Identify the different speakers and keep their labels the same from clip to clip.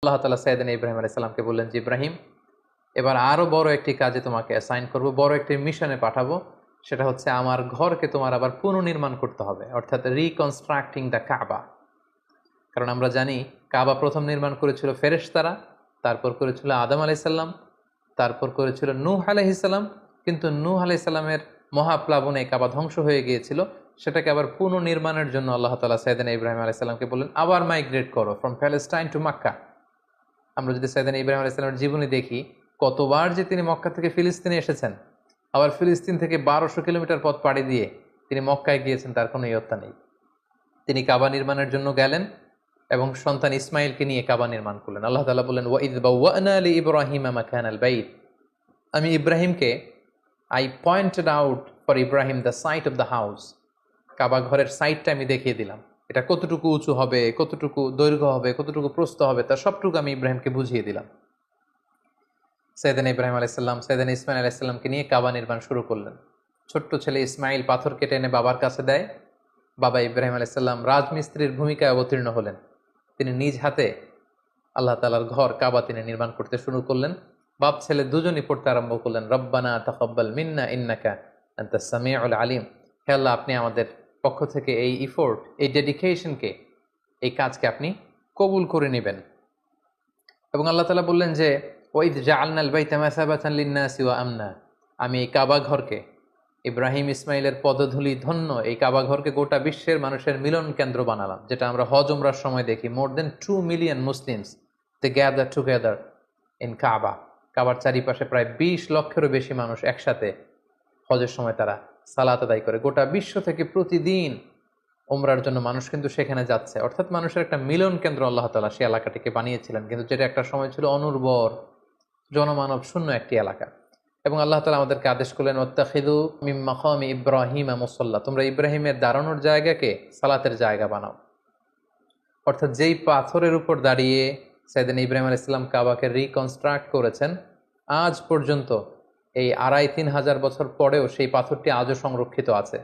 Speaker 1: আল্লাহ তাআলা সাইয়েদনা ইব্রাহিম আলাইহিস সালামকে বললেন যে, ইব্রাহিম, এবার আরো বড় একটি কাজে তোমাকে অ্যাসাইন করব, বড় একটি মিশনে পাঠাবো। সেটা হচ্ছে আমার ঘরকে তোমার আবার পুনর্নির্মাণ করতে হবে, অর্থাৎ রিকনস্ট্রাক্টিং দ্য কাবা। কারণ আমরা জানি কাবা প্রথম নির্মাণ করেছিল ফেরেশতারা, তারপর করেছিল আদম আলাইহিস সালাম, তারপর করেছিল নূহ আলাইহিস সালাম। কিন্তু নূহ আলাইহিস সালামের মহাপ্লাবনে কাবা ধ্বংস হয়ে গিয়েছিল। সেটাকে আবার পুনর্নির্মাণের জন্য আল্লাহ তাআলা সাইয়েদনা ইব্রাহিম আলাইহিস সালামকে বললেন, আবার মাইগ্রেট করো ফ্রম প্যালেস্টাইন টু মক্কা। আমরা যদি সাইয়েদনা ইব্রাহিম আলাইহিস সালামের জীবনী দেখি, কতবার যে তিনি মক্কা থেকে ফিলিস্তিনে এসেছেন, আবার ফিলিস্তিন থেকে 1200 কিলোমিটার পথ পাড়ি দিয়ে তিনি মক্কায় গিয়েছেন, তার কোনো ইয়ত্তা নেই। তিনি কাবা নির্মাণের জন্য গেলেন এবং সন্তান ইসমাইলকে নিয়ে কাবা নির্মাণ করলেন। আল্লাহ তাআলা বললেন, ওয়াইদ বাওয়া'না লিইব্রাহিমা মাকানাল বাইত। আমি ইব্রাহিমকে I pointed out for Ibrahim the site of the house. Kaaba ঘরের সাইটটা আমি দেখিয়ে দিলাম, এটা কতটুকু উঁচু হবে, কতটুকু দৈর্ঘ্য হবে, কতটুকু প্রস্থ হবে, তার সবটুকু আমি ইব্রাহিমকে বুঝিয়ে দিলাম। সাইয়েদনা ইব্রাহিম আলাইহিস সালাম সাইয়েদনা ইসমাইল আলাইহিস সালামকে নিয়ে কাবা নির্মাণ শুরু করলেন। ছোট্ট ছেলে ইসমাইল পাথর কেটে এনে বাবার কাছে দেয়। বাবা ইব্রাহিম আলাইহিস সালাম রাজমিস্ত্রির ভূমিকায় অবতীর্ণ হলেন। তিনি নিজ হাতে আল্লাহ তাআলার ঘর কাবা তিনি নির্মাণ করতে শুরু করলেন। বাপ ছেলে দুজনই পড়তে আরম্ভ করলেন, রব্বানা তাকাব্বাল মিন্না ইন্নাকা আনতাস সামিউল আলিম। হে আল্লাহ, আপনি আমাদের পক্ষ থেকে এই ইফোর্ট, এই ডেডিকেশনকে, এই কাজকে আপনি কবুল করে নেবেন। এবং আল্লাহ তাআলা বললেন যে, ওয়াইদ জাআলনাল বাইতা মাসাবাতান লিন-নাসি ওয়া আমনা। আমি এই কাবা ঘরকে, ইব্রাহিম ইসমাইলের পদধূলি ধন্য এই কাবা ঘরকে গোটা বিশ্বের মানুষের মিলন কেন্দ্র বানালাম। যেটা আমরা হজ উমরার সময় দেখি, more than 2 million Muslims they gather together in Kaaba. কাবার চারিপাশে প্রায় 20 লক্ষেরও বেশি মানুষ একসাথে হজের সময় তারা সালাত আদায় করে। গোটা বিশ্ব থেকে প্রতিদিন উমরার জন্য মানুষ কিন্তু সেখানে যাচ্ছে। অর্থাৎ মানুষের একটা মিলন কেন্দ্র আল্লাহ তাআলা সেই এলাকাটিকে বানিয়েছিলেন, কিন্তু যেটা একটা সময় ছিল অনুর্বর, জনমানব শূন্য একটি এলাকা। এবং আল্লাহ তাআলা আমাদেরকে আদেশ করলেন, ওয়াত্তাখিযু মিন মাকামি ইব্রাহিমা মুসাল্লা। তোমরা ইব্রাহিমের দাঁড়ানোর জায়গাকে সালাতের জায়গা বানাও। অর্থাৎ যেই পাথরের উপর দাঁড়িয়ে সাইয়েদনা ইব্রাহিম আলাইহিস সালাম কাবাকে রিকনস্ট্রাক্ট করেছেন, আজ পর্যন্ত এই 2500-3000 হাজার বছর পরেও সেই পাথরটি আজও সংরক্ষিত আছে।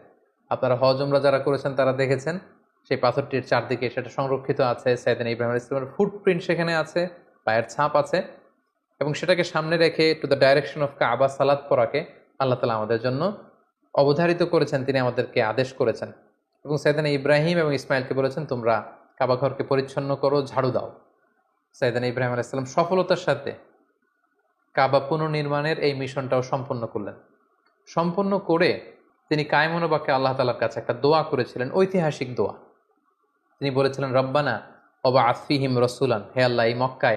Speaker 1: আপনারা হজ উমরা যারা করেছেন তারা দেখেছেন সেই পাথরটির চারদিকে সেটা সংরক্ষিত আছে। সাইয়েদনা ইব্রাহিম আলাইহিস সালামের ফুটপ্রিন্ট সেখানে আছে, পায়ের ছাপ আছে। এবং সেটাকে সামনে রেখে টু দ্য ডাইরেকশন অফ কাবা সালাত পড়াকে আল্লাহ তাআলা আমাদের জন্য অবধারিত করেছেন, তিনি আমাদেরকে আদেশ করেছেন। এবং সাইয়েদনা ইব্রাহিম এবং ইসমাইলকে বলেছেন, তোমরা কাবা ঘরকে পরিচ্ছন্ন করো, ঝাড়ু দাও। সাইয়েদনা ইব্রাহিম আলাইহিস সালাম সফলতার সাথে কাবা পুনর্নির্মাণের এই মিশনটাও সম্পন্ন করলেন। সম্পন্ন করে তিনি কায়মুন বাকে আল্লাহ তাআলার কাছে একটা দোয়া করেছিলেন, ঐতিহাসিক দোয়া। তিনি বলেছিলেন, রব্বানা ওয়াবআথ ফীহিম রাসূলান। হে আল্লাহ, এই মক্কায়